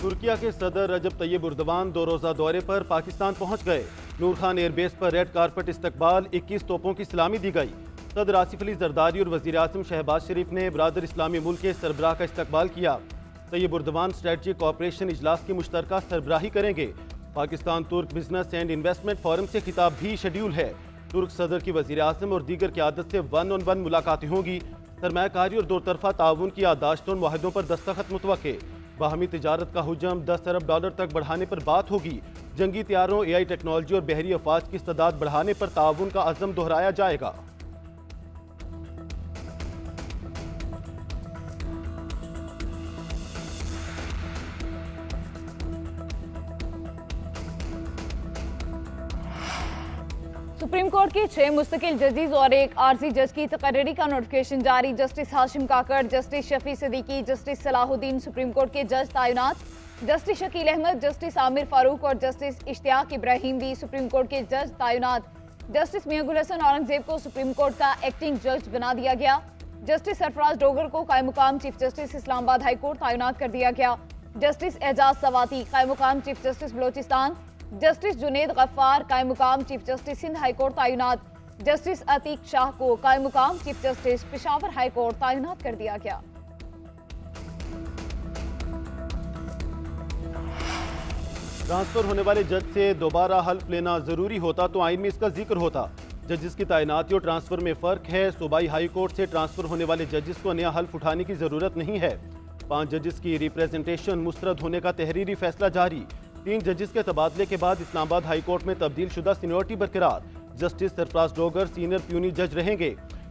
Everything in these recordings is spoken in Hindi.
तुर्किया के सदर रजब तैयब उर्दवान 2 रोज़ा दौरे पर पाकिस्तान पहुंच गए। नूर खान एयरबेस पर रेड कारपेट इस्तकबाल, 21 तोपों की सलामी दी गई। सदर आसिफ अली जरदारी और वज़ीर आज़म शहबाज शरीफ ने बरादर इस्लामी मुल्क के सरबराह का इस्तकबाल किया। तैयब उर्दवान स्ट्रेटजिक कॉपरेशन इजलास की मुश्तरका सरबराही करेंगे। पाकिस्तान तुर्क बिजनेस एंड इन्वेस्टमेंट फोरम से खिताब भी शेड्यूल है। तुर्क सदर की वज़ीर आज़म और दीगर क़यादत से 1-on-1 मुलाकातें होंगी। सरमायाकारी और दो तरफा ताउन की याददाश्त और मुआहदों पर दस्तखत मुतवक्के। बाहमी तिजारत का हुजम $10 अरब तक बढ़ाने पर बात होगी। जंगी तैयारों, AI टेक्नोलॉजी और बहरी अफवाज की इस्तादाद बढ़ाने पर ताउन का अज़म दोहराया जाएगा। सुप्रीम कोर्ट के 6 मुस्तकिल जजेस और एक आर्जी जज की तकर्री का नोटिफिकेशन जारी। Justice Hashim Kakar, justice Shafi Siddiqui, justice Salahuddin supreme court के जज तैनात। जस्टिस शकील अहमद, जस्टिस आमिर फारूक और जस्टिस इश्तियाक इब्राहिम भी सुप्रीम कोर्ट के जज तैनात। जस्टिस मियां गुल हसन औरंगजेब को सुप्रीम कोर्ट का एक्टिंग जज बना दिया गया। जस्टिस सरफराज डोगर को कायम मुकाम chief justice Islamabad high court तैनात कर दिया गया। जस्टिस एजाज सवाती कायम मुकाम chief justice Balochistan. Justice Junaid Ghaffar कायम मुकाम chief justice Sindh high court तैनात। जस्टिस अतीक शाह को कायम मुकाम chief justice Peshawar high court तैनात कर दिया गया। ट्रांसफर होने वाले जज से दोबारा हल्फ लेना जरूरी होता तो आइन में इसका जिक्र होता। जजेस की तैनाती और ट्रांसफर में फर्क है। सूबाई हाई कोर्ट से ट्रांसफर होने वाले जजेस को नया हल्फ उठाने की जरूरत नहीं है। 5 जजेस की रिप्रेजेंटेशन मुस्तरद होने का तहरीरी फैसला जारी। 3 जजेस के तबादले के बाद इस्लामाबाद हाई कोर्ट में तब्दील शुदा सीनियरिटी बरकरार। Justice Sarfaraz Dogar senior puny जज रहेंगे।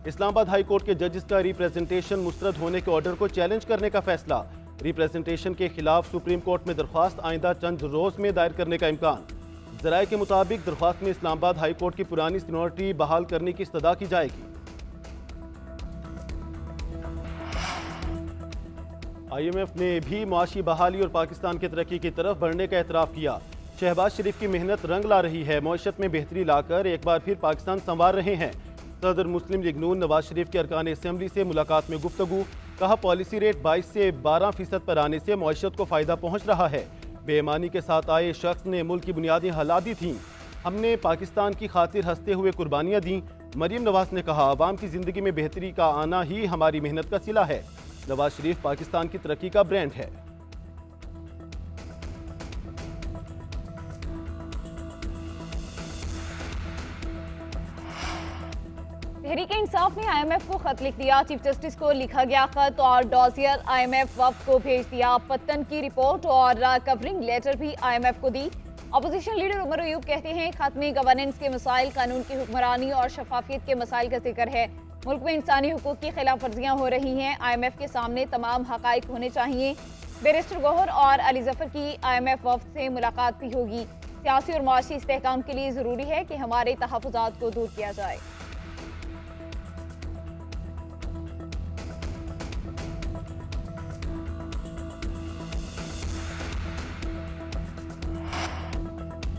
इस्लामाबाद हाई कोर्ट के जजेस का रिप्रेजेंटेशन मुस्तरद होने के ऑर्डर को चैलेंज करने का फैसला। रिप्रेजेंटेशन के खिलाफ सुप्रीम कोर्ट में दरख्वास्त आइंदा चंद रोज में दायर करने का इम्कान। जराये के मुताबिक दरख्वास्त में इस्लामाबाद हाई कोर्ट की पुरानी सीनियरिटी बहाल करने की इस्तदा की जाएगी। IMF ने भी मुआशी बहाली और पाकिस्तान की तरक्की की तरफ बढ़ने का एतराफ़ किया। शहबाज शरीफ की मेहनत रंग ला रही है। मईशत में बेहतरी लाकर एक बार फिर पाकिस्तान संवार रहे हैं। सदर मुस्लिम लीग नून नवाज शरीफ के अरकान असम्बली से मुलाकात में गुफ्तगू। कहा पॉलिसी रेट 22 से 12% पर आने से मईशत को फ़ायदा पहुँच रहा है। बेईमानी के साथ आए शख्स ने मुल्क की बुनियादी हिला दी थीं। हमने पाकिस्तान की खातिर हंसते हुए कुर्बानियाँ दी। मरीम नवाज ने कहा आवाम की ज़िंदगी में बेहतरी का आना ही हमारी मेहनत का सिला है। नवाज शरीफ पाकिस्तान की तरक्की का ब्रांड है। तहरीक इंसाफ ने IMF को खत लिख दिया। चीफ जस्टिस को लिखा गया खत और डॉजियर IMF वफ्द को भेज दिया। पत्तन की रिपोर्ट और कवरिंग लेटर भी IMF को दी। अपोजिशन लीडर उमर अयूब कहते हैं खत में गवर्नेंस के मसाइल, कानून की हुक्मरानी और शफाफियत के मसाइल का जिक्र है। मुल्क में इंसानी हुकूक की खिलाफ वर्जियाँ हो रही हैं। IMF के सामने तमाम हकाइक होने चाहिए। बैरिस्टर गौहर और अली जफर की IMF वफ्द से मुलाकात भी होगी। सियासी और मुआशी इस्तेहकाम के लिए ज़रूरी है कि हमारे तहफ़्फ़ुज़ात को दूर किया जाए।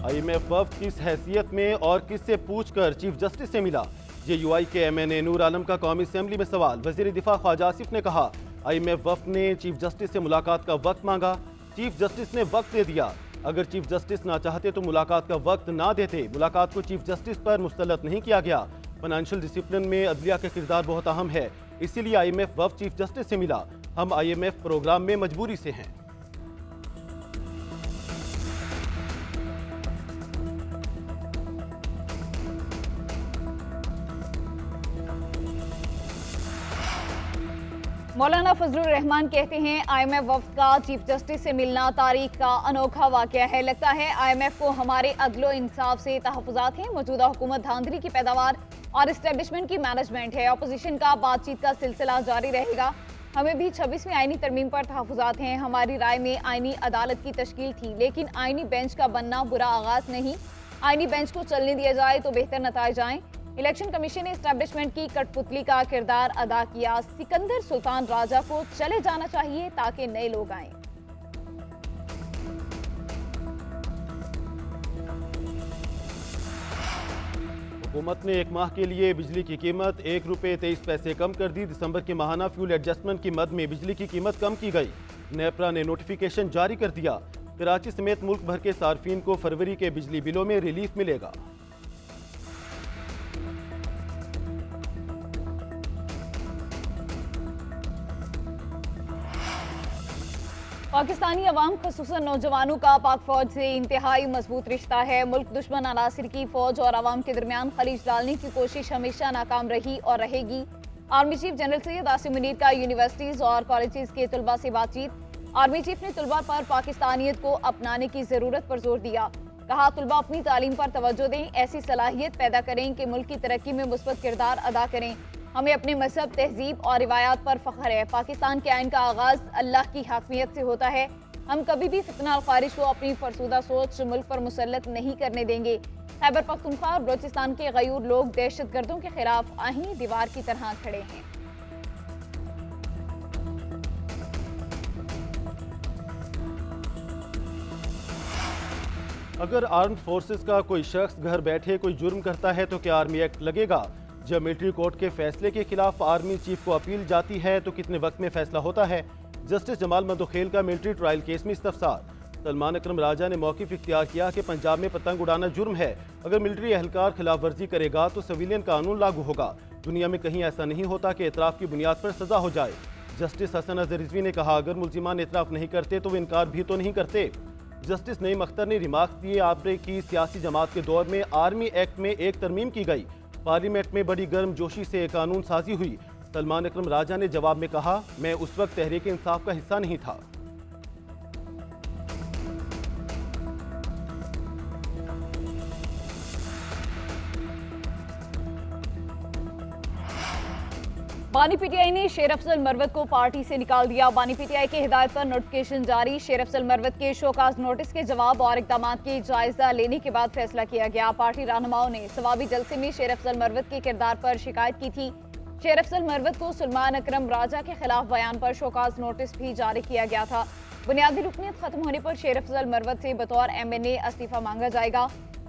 IMF वफ्द किस हैसियत में और किससे पूछकर चीफ जस्टिस से मिला? JUI के MNA नूर आलम का कौमी असम्बली में सवाल। वज़ीर दिफा ख्वाजा आसिफ ने कहा IMF वफ्द ने चीफ जस्टिस से मुलाकात का वक्त मांगा। चीफ जस्टिस ने वक्त दे दिया। अगर चीफ जस्टिस ना चाहते तो मुलाकात का वक्त ना देते। मुलाकात को चीफ जस्टिस पर मुस्तलत नहीं किया गया। फाइनेंशियल डिसिप्लिन में अदलिया का किरदार बहुत अहम है, इसीलिए IMF वफ्द चीफ जस्टिस से मिला। हम IMF प्रोग्राम में मजबूरी से हैं। मौलाना फजलुर रहमान कहते हैं IMF वफ्द का चीफ जस्टिस से मिलना तारीख का अनोखा वाकया है। लगता है IMF को हमारे अदलो इंसाफ से तहफ़्फ़ुज़ात हैं। मौजूदा हुकूमत धांधली की पैदावार और इस्टेब्लिशमेंट की मैनेजमेंट है। अपोजिशन का बातचीत का सिलसिला जारी रहेगा। हमें भी 26वीं आईनी तरमीम पर तहफ़्फ़ुज़ात हैं। हमारी राय में आईनी अदालत की तश्कील थी, लेकिन आईनी बेंच का बनना बुरा आगाज़ नहीं। आईनी बेंच को चलने दिया जाए तो बेहतर नताइज आएँ। इलेक्शन कमीशन ने एस्टेब्लिशमेंट की कठपुतली का किरदार अदा किया। सिकंदर सुल्तान राजा को चले जाना चाहिए ताकि नए लोग आएं। हुकूमत ने 1 माह के लिए बिजली की कीमत ₹1.23 कम कर दी। दिसंबर के माहाना फ्यूल एडजस्टमेंट की मद में बिजली की कीमत कम की गई। नेपरा ने नोटिफिकेशन जारी कर दिया। कराची समेत मुल्क भर के सार्फिन को फरवरी के बिजली बिलों में रिलीफ मिलेगा। पाकिस्तानी अवाम खसूसन नौजवानों का पाक फौज से इंतहाई मजबूत रिश्ता है। मुल्क दुश्मन अनासिर की फौज और अवाम के दरमियान खलीज डालने की कोशिश हमेशा नाकाम रही और रहेगी। Army chief general Syed Asim Munir का यूनिवर्सिटीज और कॉलेजेस के तलबा से बातचीत। आर्मी चीफ ने तलबा पर पाकिस्तानियत को अपनाने की जरूरत पर जोर दिया। कहा, तलबा अपनी तालीम पर तवज्जो दें, ऐसी सलाहियत पैदा करें कि मुल्क की तरक्की में मुस्बत किरदार अदा करें। हमें अपने मजहब, तहजीब और रिवायात पर फख्र है। पाकिस्तान के आइन का आगाज अल्लाह की हाकमियत से होता है। हम कभी भी फितना ख्वारिश को अपनी फरसूदा सोच मुल्क पर मुसल्लत नहीं करने देंगे। खैबर पख्तूनख्वा और बलोचिस्तान के गयूर लोग दहशतगर्दों के खिलाफ आहीनी दीवार की तरह खड़े हैं। अगर आर्म्ड फोर्सेस का कोई शख्स घर बैठे कोई जुर्म करता है तो क्या आर्मी एक्ट लगेगा? जब मिलिट्री कोर्ट के फैसले के खिलाफ आर्मी चीफ को अपील जाती है तो कितने वक्त में फैसला होता है? जस्टिस जमाल मंदोखेल का मिलिट्री ट्रायल केस में इस्तफसार। सलमान अकरम राजा ने मौक़िफ़ इख्तियार किया कि पंजाब में पतंग उड़ाना जुर्म है। अगर मिलिट्री एहलकार खिलाफ वर्जी करेगा तो सिविलियन कानून लागू होगा। दुनिया में कहीं ऐसा नहीं होता कि एतराफ़ की बुनियाद पर सजा हो जाए। जस्टिस हसन अज़हर रिजवी ने कहा, अगर मुल्जिमान एतराफ़ नहीं करते तो वो इनकार भी तो नहीं करते। जस्टिस नईम अख्तर ने रिमार्क्स दिए, आपरे की सियासी जमात के दौर में आर्मी एक्ट में एक तरमीम की गई। पार्लियामेंट में बड़ी गर्मजोशी से कानून साजी हुई। सलमान अकरम राजा ने जवाब में कहा, मैं उस वक्त तहरीक इंसाफ का हिस्सा नहीं था। बानी पीटीआई ने शेर अफजल मरवत को पार्टी से निकाल दिया। बानी पीटीआई की हिदायत पर नोटिफिकेशन जारी। शेर अफजल मरवत के शोकाज नोटिस के जवाब और इकदाम के जायजा लेने के बाद फैसला किया गया। पार्टी रहनुमाओं ने सवाबी जलसे में शेर अफजल मरवत के किरदार पर शिकायत की थी। शेर अफजल मरवत को सलमान अकरम राजा के खिलाफ बयान पर शोकाज नोटिस भी जारी किया गया था। बुनियादी रुकनीत खत्म होने पर शेर अफजल मरवत से बतौर MNA इस्तीफा मांगा जाएगा।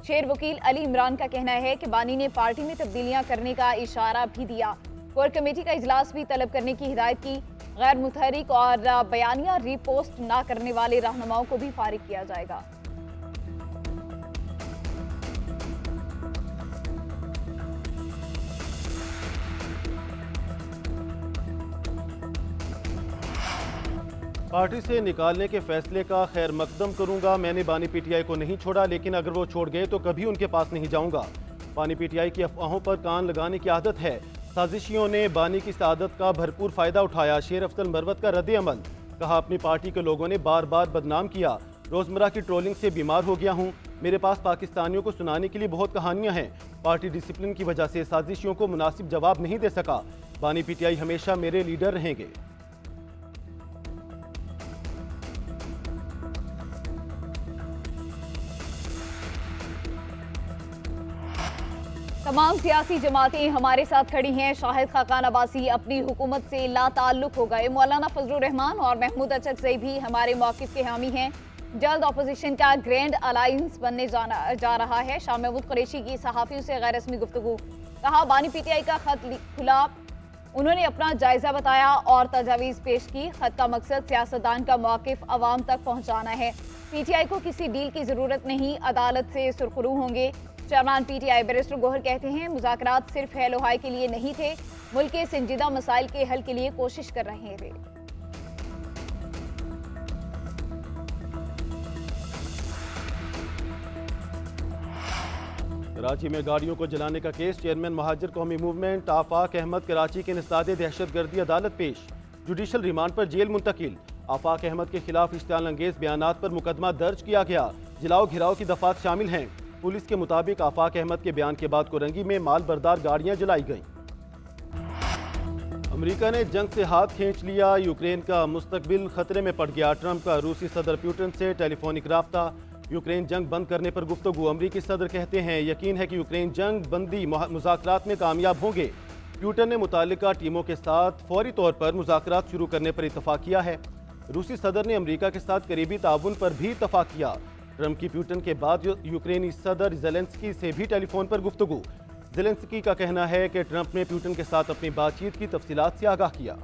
शेर वकील अली इमरान का कहना है कि बानी ने पार्टी में तब्दीलियां करने का इशारा भी दिया। कोर कमेटी का इजलास भी तलब करने की हिदायत की। गैर मुतहरिक और बयानिया रीपोस्ट न करने वाले रहनुमाओं को भी फारिग किया जाएगा। पार्टी से निकालने के फैसले का खैर मकदम करूंगा। मैंने बानी पीटीआई को नहीं छोड़ा, लेकिन अगर वो छोड़ गए तो कभी उनके पास नहीं जाऊंगा। बानी पीटीआई की अफवाहों पर कान लगाने की आदत है। साजिशियों ने बानी की सादत का भरपूर फायदा उठाया। शेर अफजल मरवत का रद्द अमल। कहा, अपनी पार्टी के लोगों ने बार बार बदनाम किया। रोजमर्रा की ट्रोलिंग से बीमार हो गया हूं। मेरे पास पाकिस्तानियों को सुनाने के लिए बहुत कहानियां हैं। पार्टी डिसिप्लिन की वजह से साजिशियों को मुनासिब जवाब नहीं दे सका। बानी पीटीआई हमेशा मेरे लीडर रहेंगे। तमाम सियासी जमातें हमारे साथ खड़ी हैं। शाहिद खाकान अब्बासी अपनी हुकूमत से लाताल्लुक हो गए। मौलाना फजलुर रहमान और महमूद अचकज़ई भी हमारे मौक़िफ़ के हामी हैं। जल्द अपोजिशन का ग्रैंड अलायंस बनने जा रहा है। शाह महमूद कुरैशी की सहाफ़ियों से गैर रस्मी गुफ्तगू। कहा, बानी पीटीआई का खत खुला। उन्होंने अपना जायजा बताया और तजावीज़ पेश की। खत का मकसद सियासतदान का मौक़िफ़ अवाम तक पहुँचाना है। पीटीआई को किसी डील की ज़रूरत नहीं, अदालत से सुरखरू होंगे। चेयरमैन पीटीआई बैरिस्टर गोहर कहते हैं, मुज़ाकरात सिर्फ हेलो हाय के लिए नहीं थे, मुल्क के संजीदा मसाइल के हल के लिए कोशिश कर रहे थे। कराची में गाड़ियों को जलाने का केस। चेयरमैन महाजिर कौमी मूवमेंट आफाक अहमद कराची के निस्ताद दहशतगर्दी अदालत पेश। जुडिशल रिमांड पर जेल मुंतकिल। आफाक अहमद के खिलाफ इश्तियाल अंगेज बयानात पर मुकदमा दर्ज किया गया। जलाओ घिराव की दफात शामिल हैं। पुलिस के मुताबिक आफाक अहमद के बयान के बाद कोरंगी में माल बरदार गाड़ियां जलाई गईं। अमेरिका ने जंग से हाथ खींच लिया। यूक्रेन का मुस्तकबिल खतरे में पड़ गया। ट्रंप का रूसी सदर पुतिन से टेलीफोनिक राब्ता। यूक्रेन जंग बंद करने पर गुफ्तगू। अमरीकी सदर कहते हैं, यकीन है कि यूक्रेन जंग बंदी मुज़ाकरात में कामयाब होंगे। पुतिन ने मुताल्लिका टीमों के साथ फौरी तौर पर मुज़ाकरात शुरू करने पर इत्तफाक किया है। रूसी सदर ने अमरीका के साथ करीबी ताउन पर भी इत्तफाक किया। ट्रंप की पुतिन के बाद यूक्रेनी सदर ज़ेलेंस्की से भी टेलीफोन पर गुफ्तगू। ज़ेलेंस्की का कहना है कि ट्रंप ने पुतिन के साथ अपनी बातचीत की तफसीलात से आगाह किया।